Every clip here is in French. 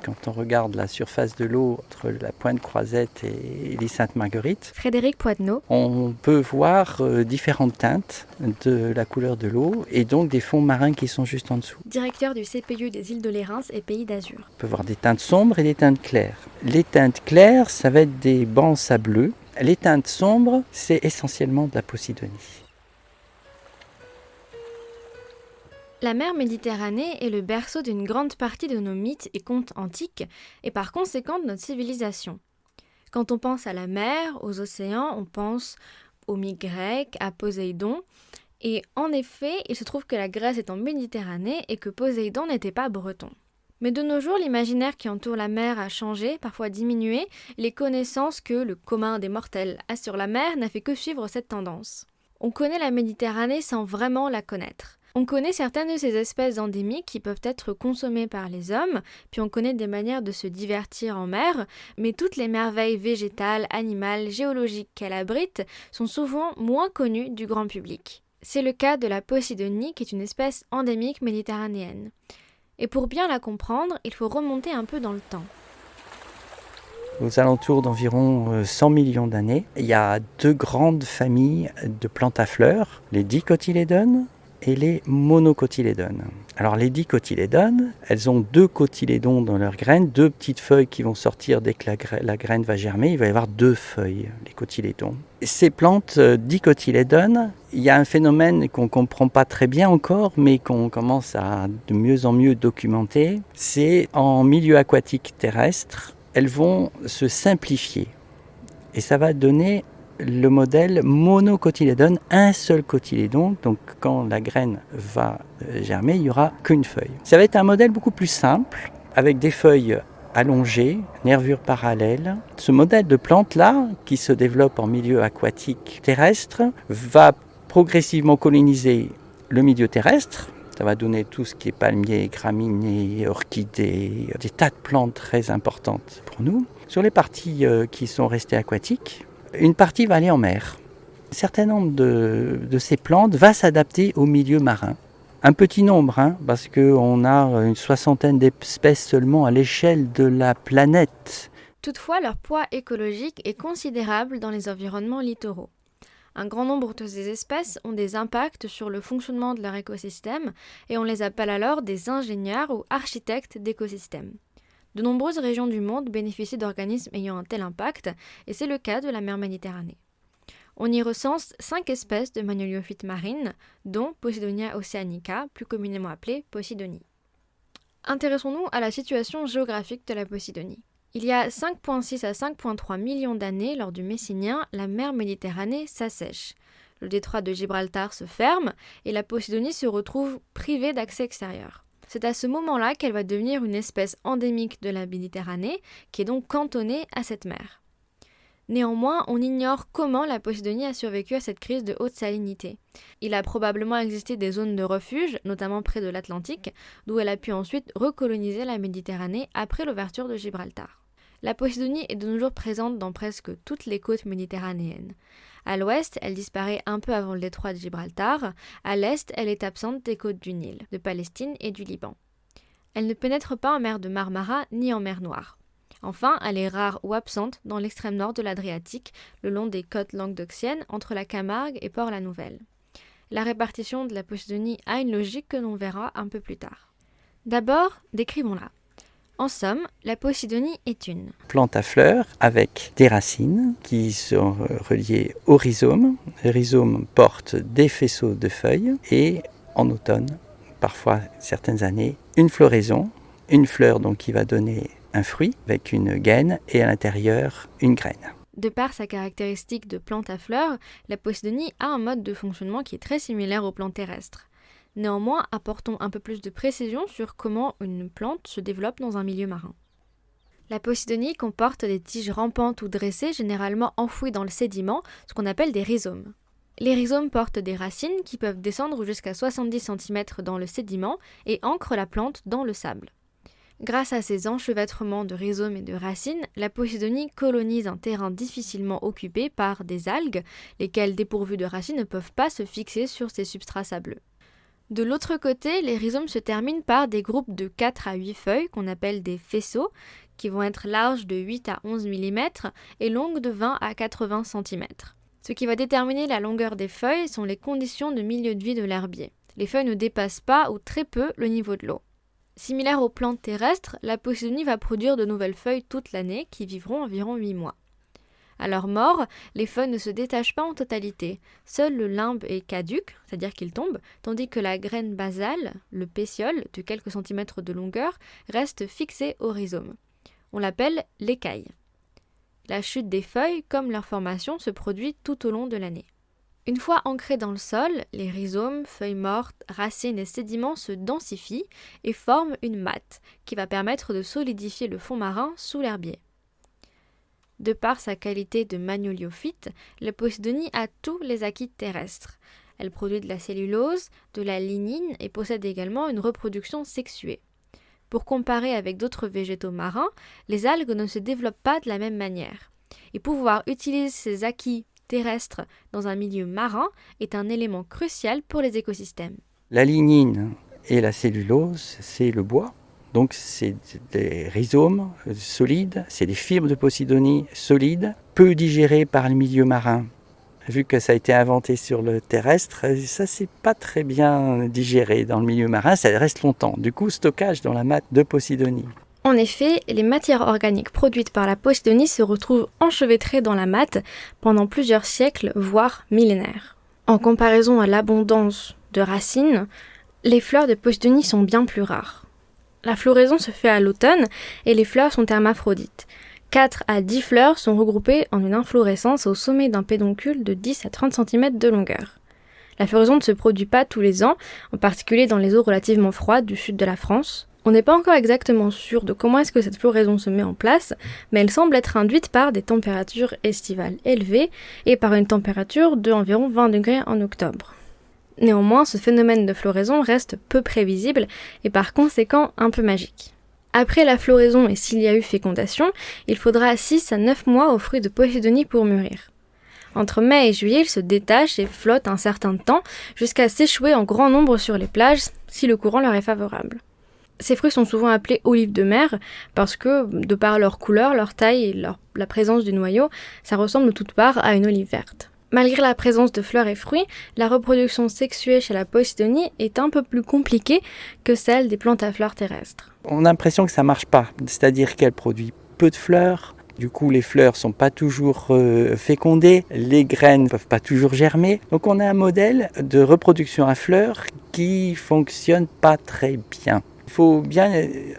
Quand on regarde la surface de l'eau entre la Pointe Croisette et les Saintes-Marguerites, Frédéric Poidenot. On peut voir différentes teintes de la couleur de l'eau et donc des fonds marins qui sont juste en dessous. Directeur du CPU des îles de Lérins et Pays d'Azur. On peut voir des teintes sombres et des teintes claires. Les teintes claires, ça va être des bancs sableux. Les teintes sombres, c'est essentiellement de la Posidonie. La mer Méditerranée est le berceau d'une grande partie de nos mythes et contes antiques et par conséquent de notre civilisation. Quand on pense à la mer, aux océans, on pense aux mythes grecs, à Poséidon. Et en effet, il se trouve que la Grèce est en Méditerranée et que Poséidon n'était pas breton. Mais de nos jours, l'imaginaire qui entoure la mer a changé, parfois diminué, les connaissances que le commun des mortels a sur la mer n'a fait que suivre cette tendance. On connaît la Méditerranée sans vraiment la connaître. On connaît certaines de ces espèces endémiques qui peuvent être consommées par les hommes, puis on connaît des manières de se divertir en mer, mais toutes les merveilles végétales, animales, géologiques qu'elle abrite sont souvent moins connues du grand public. C'est le cas de la Posidonie qui est une espèce endémique méditerranéenne. Et pour bien la comprendre, il faut remonter un peu dans le temps. Aux alentours d'environ 100 millions d'années, il y a deux grandes familles de plantes à fleurs, les dicotylédones et les monocotylédones. Alors les dicotylédones, elles ont deux cotylédons dans leurs graines, deux petites feuilles qui vont sortir dès que la graine va germer. Il va y avoir deux feuilles, les cotylédons. Ces plantes dicotylédones, il y a un phénomène qu'on ne comprend pas très bien encore, mais qu'on commence à de mieux en mieux documenter. C'est en milieu aquatique terrestre, elles vont se simplifier. Et ça va donner le modèle monocotylédone, un seul cotylédon. Donc quand la graine va germer, il n'y aura qu'une feuille. Ça va être un modèle beaucoup plus simple, avec des feuilles allongées, nervures parallèles. Ce modèle de plante-là, qui se développe en milieu aquatique terrestre, va progressivement coloniser le milieu terrestre. Ça va donner tout ce qui est palmiers, graminées, orchidées, des tas de plantes très importantes pour nous. Sur les parties qui sont restées aquatiques, une partie va aller en mer. Un certain nombre de ces plantes va s'adapter au milieu marin. Un petit nombre, parce qu'on a une soixantaine d'espèces seulement à l'échelle de la planète. Toutefois, leur poids écologique est considérable dans les environnements littoraux. Un grand nombre de ces espèces ont des impacts sur le fonctionnement de leur écosystème et on les appelle alors des ingénieurs ou architectes d'écosystèmes. De nombreuses régions du monde bénéficient d'organismes ayant un tel impact, et c'est le cas de la mer Méditerranée. On y recense 5 espèces de mammaliophytes marines, dont Posidonia oceanica, plus communément appelée Posidonie. Intéressons-nous à la situation géographique de la Posidonie. Il y a 5,6 à 5,3 millions d'années, lors du Messinien, la mer Méditerranée s'assèche. Le détroit de Gibraltar se ferme et la Posidonie se retrouve privée d'accès extérieur. C'est à ce moment-là qu'elle va devenir une espèce endémique de la Méditerranée, qui est donc cantonnée à cette mer. Néanmoins, on ignore comment la Posidonie a survécu à cette crise de haute salinité. Il a probablement existé des zones de refuge, notamment près de l'Atlantique, d'où elle a pu ensuite recoloniser la Méditerranée après l'ouverture de Gibraltar. La Posidonie est de nos jours présente dans presque toutes les côtes méditerranéennes. À l'ouest, elle disparaît un peu avant le détroit de Gibraltar. À l'est, elle est absente des côtes du Nil, de Palestine et du Liban. Elle ne pénètre pas en mer de Marmara ni en mer Noire. Enfin, elle est rare ou absente dans l'extrême nord de l'Adriatique, le long des côtes languedociennes, entre la Camargue et Port-la-Nouvelle. La répartition de la Posidonie a une logique que l'on verra un peu plus tard. D'abord, décrivons-la. En somme, la Posidonie est une plante à fleurs avec des racines qui sont reliées au rhizome. Le rhizome porte des faisceaux de feuilles et en automne, parfois certaines années, une floraison, une fleur donc qui va donner un fruit avec une gaine et à l'intérieur une graine. De par sa caractéristique de plante à fleurs, la Posidonie a un mode de fonctionnement qui est très similaire aux plantes terrestres. Néanmoins, apportons un peu plus de précision sur comment une plante se développe dans un milieu marin. La Posidonie comporte des tiges rampantes ou dressées, généralement enfouies dans le sédiment, ce qu'on appelle des rhizomes. Les rhizomes portent des racines qui peuvent descendre jusqu'à 70 cm dans le sédiment et ancrent la plante dans le sable. Grâce à ces enchevêtrements de rhizomes et de racines, la Posidonie colonise un terrain difficilement occupé par des algues, lesquelles dépourvues de racines ne peuvent pas se fixer sur ces substrats sableux. De l'autre côté, les rhizomes se terminent par des groupes de 4 à 8 feuilles qu'on appelle des faisceaux, qui vont être larges de 8 à 11 mm et longues de 20 à 80 cm. Ce qui va déterminer la longueur des feuilles sont les conditions de milieu de vie de l'herbier. Les feuilles ne dépassent pas ou très peu le niveau de l'eau. Similaire aux plantes terrestres, la posidonie va produire de nouvelles feuilles toute l'année qui vivront environ 8 mois. À leur mort, les feuilles ne se détachent pas en totalité. Seul le limbe est caduc, c'est-à-dire qu'il tombe, tandis que la graine basale, le pétiole, de quelques centimètres de longueur, reste fixée au rhizome. On l'appelle l'écaille. La chute des feuilles, comme leur formation, se produit tout au long de l'année. Une fois ancrés dans le sol, les rhizomes, feuilles mortes, racines et sédiments se densifient et forment une matte qui va permettre de solidifier le fond marin sous l'herbier. De par sa qualité de magnolyophyte, la posidonie a tous les acquis terrestres. Elle produit de la cellulose, de la lignine et possède également une reproduction sexuée. Pour comparer avec d'autres végétaux marins, les algues ne se développent pas de la même manière. Et pouvoir utiliser ces acquis terrestres dans un milieu marin est un élément crucial pour les écosystèmes. La lignine et la cellulose, c'est le bois. Donc c'est des rhizomes solides, c'est des fibres de posidonie solides, peu digérées par le milieu marin. Vu que ça a été inventé sur le terrestre, ça c'est pas très bien digéré dans le milieu marin, ça reste longtemps. Du coup, stockage dans la matte de posidonie. En effet, les matières organiques produites par la posidonie se retrouvent enchevêtrées dans la matte pendant plusieurs siècles, voire millénaires. En comparaison à l'abondance de racines, les fleurs de posidonie sont bien plus rares. La floraison se fait à l'automne et les fleurs sont hermaphrodites. 4 à 10 fleurs sont regroupées en une inflorescence au sommet d'un pédoncule de 10 à 30 cm de longueur. La floraison ne se produit pas tous les ans, en particulier dans les eaux relativement froides du sud de la France. On n'est pas encore exactement sûr de comment est-ce que cette floraison se met en place, mais elle semble être induite par des températures estivales élevées et par une température de environ 20 degrés en octobre. Néanmoins, ce phénomène de floraison reste peu prévisible et par conséquent un peu magique. Après la floraison et s'il y a eu fécondation, il faudra 6 à 9 mois aux fruits de posidonie pour mûrir. Entre mai et juillet, ils se détachent et flottent un certain temps jusqu'à s'échouer en grand nombre sur les plages si le courant leur est favorable. Ces fruits sont souvent appelés olives de mer parce que, de par leur couleur, leur taille et la présence du noyau, ça ressemble de toutes parts à une olive verte. Malgré la présence de fleurs et fruits, la reproduction sexuée chez la posidonie est un peu plus compliquée que celle des plantes à fleurs terrestres. On a l'impression que ça ne marche pas, c'est-à-dire qu'elle produit peu de fleurs. Du coup, les fleurs ne sont pas toujours fécondées, les graines ne peuvent pas toujours germer. Donc on a un modèle de reproduction à fleurs qui ne fonctionne pas très bien. Il faut bien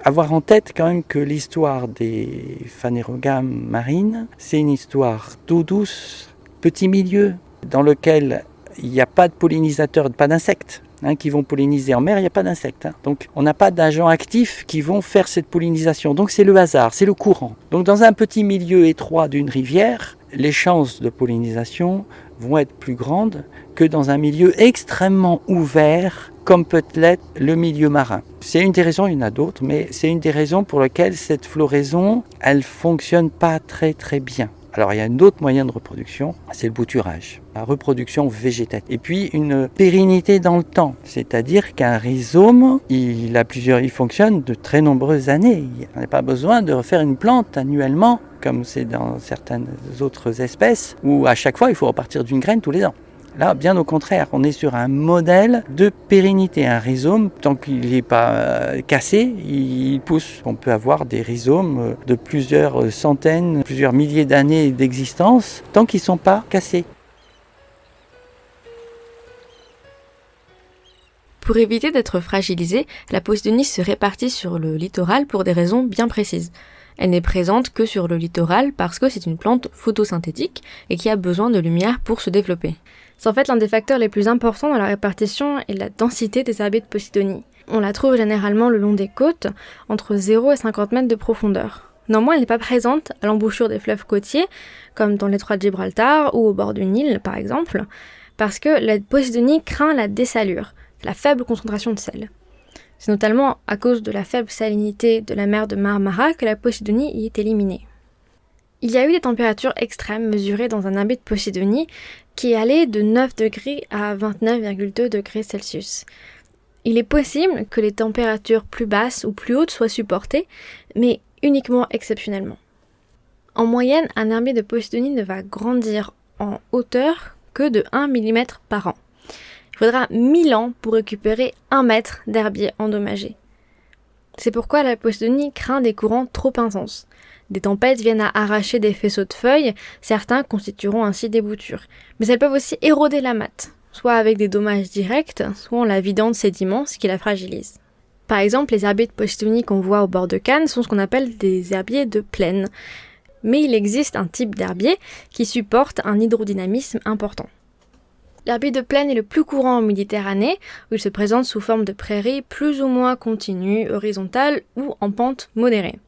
avoir en tête quand même que l'histoire des phanérogames marines, c'est une histoire d'eau douce, petit milieu dans lequel il n'y a pas de pollinisateurs, pas d'insectes qui vont polliniser. En mer, il n'y a pas d'insectes. Donc on n'a pas d'agents actifs qui vont faire cette pollinisation. Donc c'est le hasard, c'est le courant. Donc dans un petit milieu étroit d'une rivière, les chances de pollinisation vont être plus grandes que dans un milieu extrêmement ouvert comme peut l'être le milieu marin. C'est une des raisons, il y en a d'autres, mais c'est une des raisons pour lesquelles cette floraison, elle ne fonctionne pas très très bien. Alors il y a un autre moyen de reproduction, c'est le bouturage, la reproduction végétative. Et puis une pérennité dans le temps, c'est-à-dire qu'un rhizome, il fonctionne de très nombreuses années. On n'a pas besoin de refaire une plante annuellement, comme c'est dans certaines autres espèces, où à chaque fois il faut repartir d'une graine tous les ans. Là, bien au contraire, on est sur un modèle de pérennité. Un rhizome, tant qu'il n'est pas cassé, il pousse. On peut avoir des rhizomes de plusieurs centaines, plusieurs milliers d'années d'existence, tant qu'ils ne sont pas cassés. Pour éviter d'être fragilisée, la posidonie se répartit sur le littoral pour des raisons bien précises. Elle n'est présente que sur le littoral parce que c'est une plante photosynthétique et qui a besoin de lumière pour se développer. C'est en fait l'un des facteurs les plus importants dans la répartition et la densité des herbiers de posidonie. On la trouve généralement le long des côtes, entre 0 et 50 mètres de profondeur. Néanmoins, elle n'est pas présente à l'embouchure des fleuves côtiers, comme dans l'étroit de Gibraltar ou au bord du Nil par exemple, parce que la posidonie craint la dessalure, la faible concentration de sel. C'est notamment à cause de la faible salinité de la mer de Marmara que la posidonie y est éliminée. Il y a eu des températures extrêmes mesurées dans un herbier de posidonie qui est allé de 9 degrés à 29,2 degrés Celsius. Il est possible que les températures plus basses ou plus hautes soient supportées, mais uniquement exceptionnellement. En moyenne, un herbier de Posidonie ne va grandir en hauteur que de 1 mm par an. Il faudra 1000 ans pour récupérer 1 mètre d'herbier endommagé. C'est pourquoi la Posidonie craint des courants trop intenses. Des tempêtes viennent à arracher des faisceaux de feuilles, certains constitueront ainsi des boutures. Mais elles peuvent aussi éroder la matte, soit avec des dommages directs, soit en la vidant de sédiments, ce qui la fragilise. Par exemple, les herbiers de Posidonie qu'on voit au bord de Cannes sont ce qu'on appelle des herbiers de plaine. Mais il existe un type d'herbier qui supporte un hydrodynamisme important. L'herbier de plaine est le plus courant en Méditerranée, où il se présente sous forme de prairies plus ou moins continues, horizontales ou en pente modérée.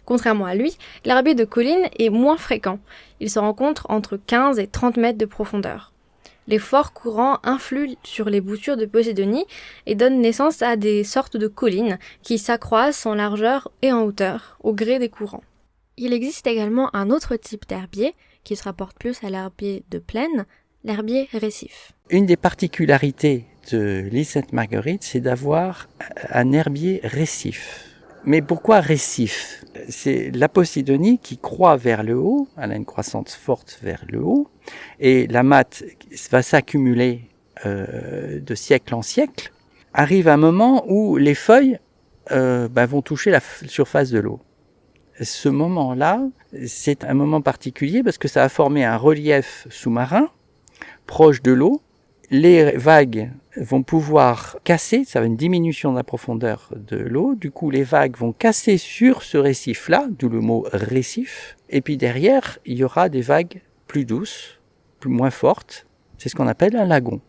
Contrairement à lui, l'herbier de colline est moins fréquent. Il se rencontre entre 15 et 30 mètres de profondeur. Les forts courants influent sur les boutures de Posidonie et donnent naissance à des sortes de collines qui s'accroissent en largeur et en hauteur au gré des courants. Il existe également un autre type d'herbier qui se rapporte plus à l'herbier de plaine, l'herbier récif. Une des particularités de l'île Sainte-Marguerite, c'est d'avoir un herbier récif. Mais pourquoi récif ? C'est la Posidonie qui croît vers le haut, elle a une croissance forte vers le haut, et la matte va s'accumuler de siècle en siècle. Arrive un moment où les feuilles vont toucher la surface de l'eau. Ce moment-là, c'est un moment particulier parce que ça a formé un relief sous-marin proche de l'eau. Les vagues vont pouvoir casser, ça va une diminution de la profondeur de l'eau, du coup les vagues vont casser sur ce récif-là, d'où le mot récif, et puis derrière, il y aura des vagues plus douces, moins fortes, c'est ce qu'on appelle un lagon.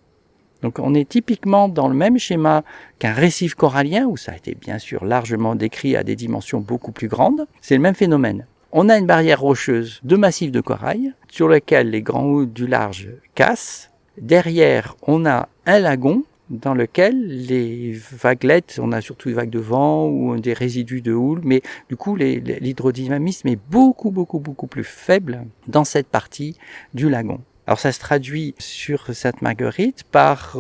Donc on est typiquement dans le même schéma qu'un récif corallien, où ça a été bien sûr largement décrit à des dimensions beaucoup plus grandes, c'est le même phénomène. On a une barrière rocheuse de massifs de corail, sur lequel les grands houles du large cassent. Derrière, on a un lagon dans lequel les vaguelettes, on a surtout des vagues de vent ou des résidus de houle, mais du coup l'hydrodynamisme est beaucoup plus faible dans cette partie du lagon. Alors ça se traduit sur Sainte-Marguerite par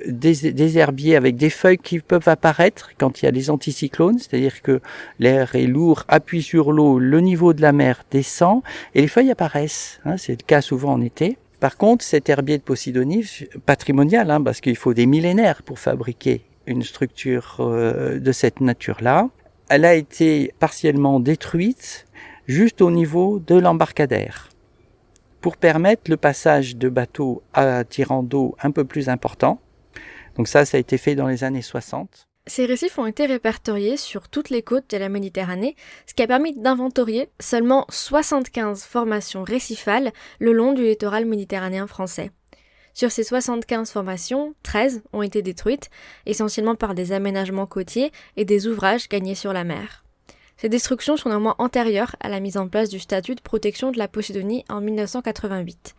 des herbiers avec des feuilles qui peuvent apparaître quand il y a des anticyclones, c'est-à-dire que l'air est lourd, appuie sur l'eau, le niveau de la mer descend et les feuilles apparaissent. C'est le cas souvent en été. Par contre, cet herbier de Posidonie, patrimonial, parce qu'il faut des millénaires pour fabriquer une structure de cette nature-là, elle a été partiellement détruite juste au niveau de l'embarcadère pour permettre le passage de bateaux attirant d'eau un peu plus important. Donc ça a été fait dans les années 60. Ces récifs ont été répertoriés sur toutes les côtes de la Méditerranée, ce qui a permis d'inventorier seulement 75 formations récifales le long du littoral méditerranéen français. Sur ces 75 formations, 13 ont été détruites, essentiellement par des aménagements côtiers et des ouvrages gagnés sur la mer. Ces destructions sont néanmoins antérieures à la mise en place du statut de protection de la Posidonie en 1988.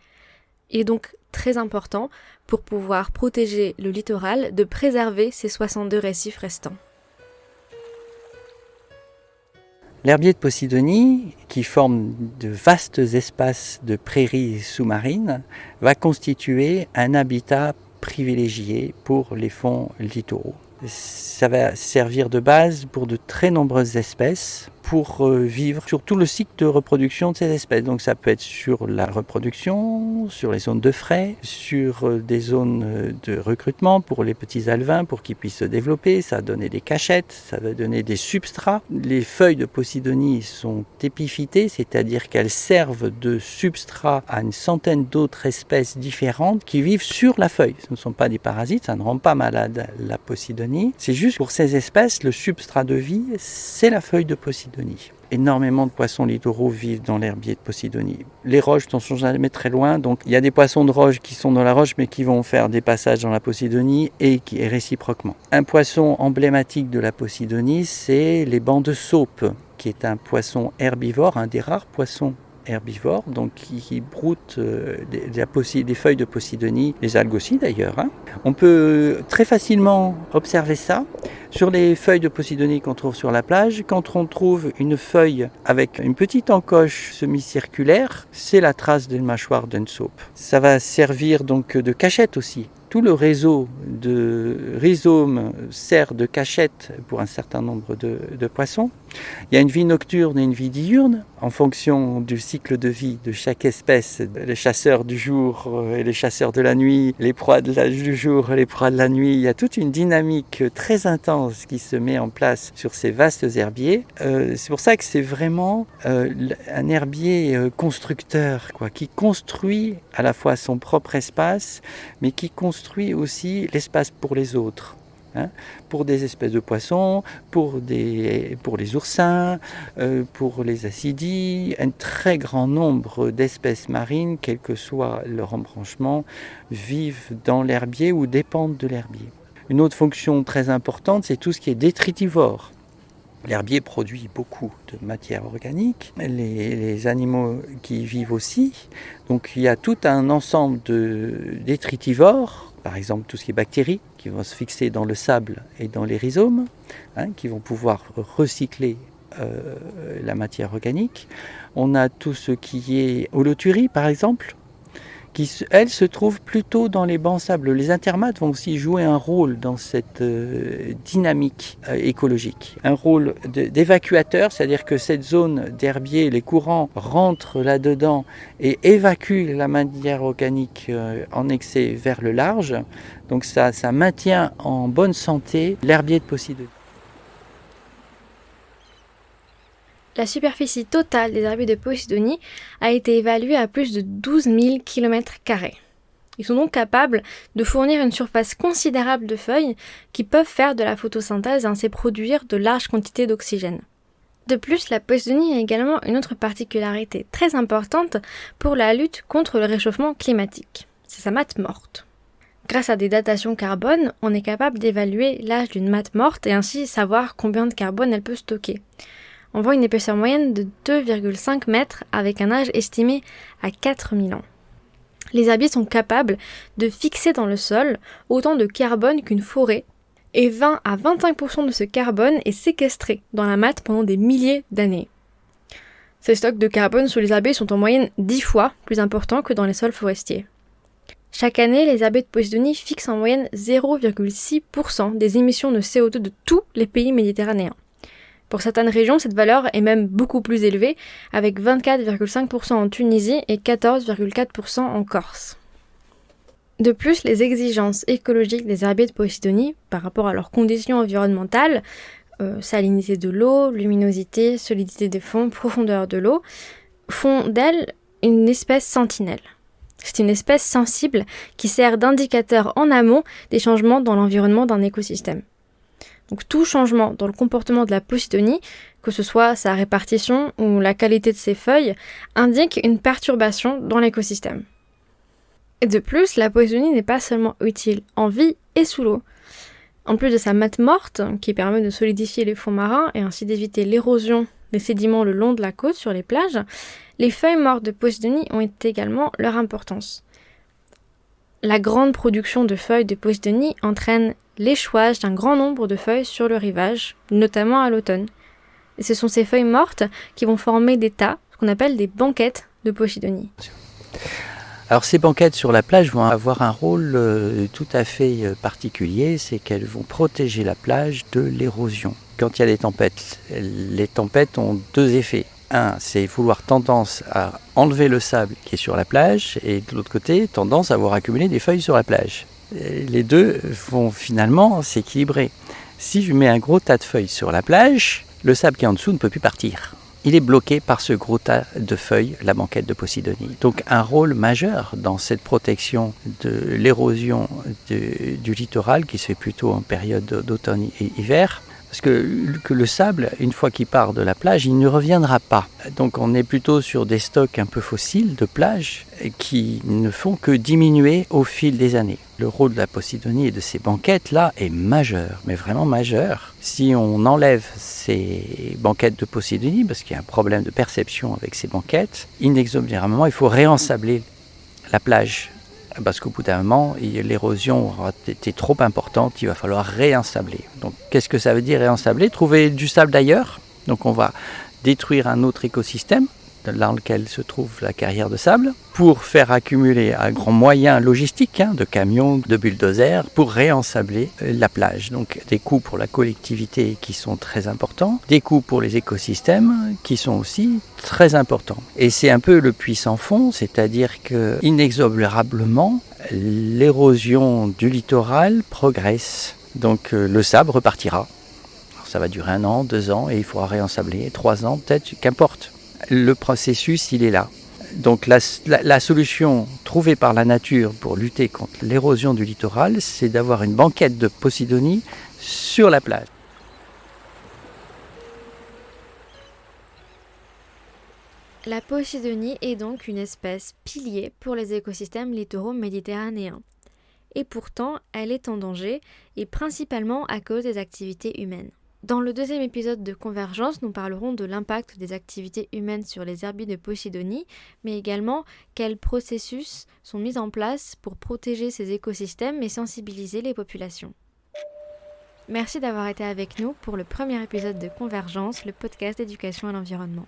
Il est donc très important, pour pouvoir protéger le littoral, de préserver ces 62 récifs restants. L'herbier de Posidonie, qui forme de vastes espaces de prairies sous-marines, va constituer un habitat privilégié pour les fonds littoraux. Ça va servir de base pour de très nombreuses espèces, pour vivre sur tout le cycle de reproduction de ces espèces. Donc ça peut être sur la reproduction, sur les zones de frai, sur des zones de recrutement pour les petits alevins pour qu'ils puissent se développer. Ça va donner des cachettes, ça va donner des substrats. Les feuilles de Posidonie sont épiphytées, c'est-à-dire qu'elles servent de substrat à une centaine d'autres espèces différentes qui vivent sur la feuille. Ce ne sont pas des parasites, ça ne rend pas malade la Posidonie. C'est juste pour ces espèces, le substrat de vie, c'est la feuille de Posidonie. Énormément de poissons littoraux vivent dans l'herbier de Posidonie. Les roches ne sont jamais très loin, donc il y a des poissons de roche qui sont dans la roche mais qui vont faire des passages dans la Posidonie et réciproquement. Un poisson emblématique de la Posidonie, c'est les bancs de saupe, qui est un poisson herbivore, un des rares poissons herbivores, donc qui broutent des feuilles de Posidonie, les algues aussi d'ailleurs. On peut très facilement observer ça sur les feuilles de Posidonie qu'on trouve sur la plage. Quand on trouve une feuille avec une petite encoche semi-circulaire, c'est la trace d'une mâchoire d'une saupe. Ça va servir donc de cachette aussi. tout le réseau de rhizomes sert de cachette pour un certain nombre de poissons. Il y a une vie nocturne et une vie diurne en fonction du cycle de vie de chaque espèce. Les chasseurs du jour et les chasseurs de la nuit, les proies du jour et les proies de la nuit. Il y a toute une dynamique très intense qui se met en place sur ces vastes herbiers. C'est pour ça que c'est vraiment un herbier constructeur, qui construit à la fois son propre espace, mais qui construit aussi l'espace pour les autres. Pour des espèces de poissons, pour les oursins, pour les acidies, un très grand nombre d'espèces marines, quel que soit leur embranchement, vivent dans l'herbier ou dépendent de l'herbier. Une autre fonction très importante, c'est tout ce qui est détritivore. L'herbier produit beaucoup de matière organique, les animaux qui y vivent aussi. Donc il y a tout un ensemble de détritivores, par exemple tout ce qui est bactéries, qui vont se fixer dans le sable et dans les rhizomes, qui vont pouvoir recycler la matière organique. On a tout ce qui est holoturie, par exemple, qui, elle, se trouve plutôt dans les bancs sableux. Les intermates vont aussi jouer un rôle dans cette dynamique écologique. Un rôle d'évacuateur, c'est-à-dire que cette zone d'herbier, les courants rentrent là-dedans et évacuent la matière organique en excès vers le large. Donc ça maintient en bonne santé l'herbier de Posidonie. La superficie totale des herbiers de Posidonie a été évaluée à plus de 12 000 km². Ils sont donc capables de fournir une surface considérable de feuilles qui peuvent faire de la photosynthèse et ainsi produire de larges quantités d'oxygène. De plus, la Posidonie a également une autre particularité très importante pour la lutte contre le réchauffement climatique. C'est sa matte morte. Grâce à des datations carbone, on est capable d'évaluer l'âge d'une matte morte et ainsi savoir combien de carbone elle peut stocker. On voit une épaisseur moyenne de 2,5 mètres avec un âge estimé à 4000 ans. Les herbiers sont capables de fixer dans le sol autant de carbone qu'une forêt et 20 à 25% de ce carbone est séquestré dans la matte pendant des milliers d'années. Ces stocks de carbone sous les herbiers sont en moyenne 10 fois plus importants que dans les sols forestiers. Chaque année, les herbiers de Posidonie fixent en moyenne 0,6% des émissions de CO2 de tous les pays méditerranéens. Pour certaines régions, cette valeur est même beaucoup plus élevée, avec 24,5% en Tunisie et 14,4% en Corse. De plus, les exigences écologiques des herbiers de Posidonie par rapport à leurs conditions environnementales, salinité de l'eau, luminosité, solidité des fonds, profondeur de l'eau, font d'elle une espèce sentinelle. C'est une espèce sensible qui sert d'indicateur en amont des changements dans l'environnement d'un écosystème. Donc tout changement dans le comportement de la Posidonie, que ce soit sa répartition ou la qualité de ses feuilles, indique une perturbation dans l'écosystème. Et de plus, la Posidonie n'est pas seulement utile en vie et sous l'eau. En plus de sa matte morte, qui permet de solidifier les fonds marins et ainsi d'éviter l'érosion des sédiments le long de la côte sur les plages, les feuilles mortes de Posidonie ont également leur importance. La grande production de feuilles de Posidonie entraîne l'échouage d'un grand nombre de feuilles sur le rivage, notamment à l'automne. Et ce sont ces feuilles mortes qui vont former des tas, ce qu'on appelle des banquettes de Posidonie. Alors ces banquettes sur la plage vont avoir un rôle tout à fait particulier, c'est qu'elles vont protéger la plage de l'érosion. Quand il y a des tempêtes, les tempêtes ont deux effets. Un, c'est vouloir tendance à enlever le sable qui est sur la plage, et de l'autre côté, tendance à avoir accumulé des feuilles sur la plage. Les deux vont finalement s'équilibrer. Si je mets un gros tas de feuilles sur la plage, le sable qui est en dessous ne peut plus partir. Il est bloqué par ce gros tas de feuilles, la banquette de Posidonie. Donc un rôle majeur dans cette protection de l'érosion du littoral qui se fait plutôt en période d'automne et hiver. Parce que le sable, une fois qu'il part de la plage, il ne reviendra pas. Donc on est plutôt sur des stocks un peu fossiles de plage qui ne font que diminuer au fil des années. Le rôle de la Posidonie et de ces banquettes-là est majeur, mais vraiment majeur. Si on enlève ces banquettes de Posidonie, parce qu'il y a un problème de perception avec ces banquettes, inexorablement, il faut réensabler la plage. Parce qu'au bout d'un moment, l'érosion aura été trop importante, il va falloir réensabler. Donc qu'est-ce que ça veut dire réensabler ? Trouver du sable d'ailleurs. Donc on va détruire un autre écosystème dans lequel se trouve la carrière de sable, pour faire accumuler un grand moyen logistique, de camions, de bulldozers, pour réensabler la plage. Donc des coûts pour la collectivité qui sont très importants, des coûts pour les écosystèmes qui sont aussi très importants. Et c'est un peu le puits sans fond, c'est-à-dire que inexorablement, l'érosion du littoral progresse. Donc le sable repartira. Alors, ça va durer 1 an, 2 ans, et il faudra réensabler, 3 ans peut-être, qu'importe. Le processus, il est là. Donc la solution trouvée par la nature pour lutter contre l'érosion du littoral, c'est d'avoir une banquette de Posidonie sur la plage. La Posidonie est donc une espèce pilier pour les écosystèmes littoraux méditerranéens. Et pourtant, elle est en danger, et principalement à cause des activités humaines. Dans le 2e épisode de Convergence, nous parlerons de l'impact des activités humaines sur les herbiers de Posidonie, mais également quels processus sont mis en place pour protéger ces écosystèmes et sensibiliser les populations. Merci d'avoir été avec nous pour le premier épisode de Convergence, le podcast d'éducation à l'environnement.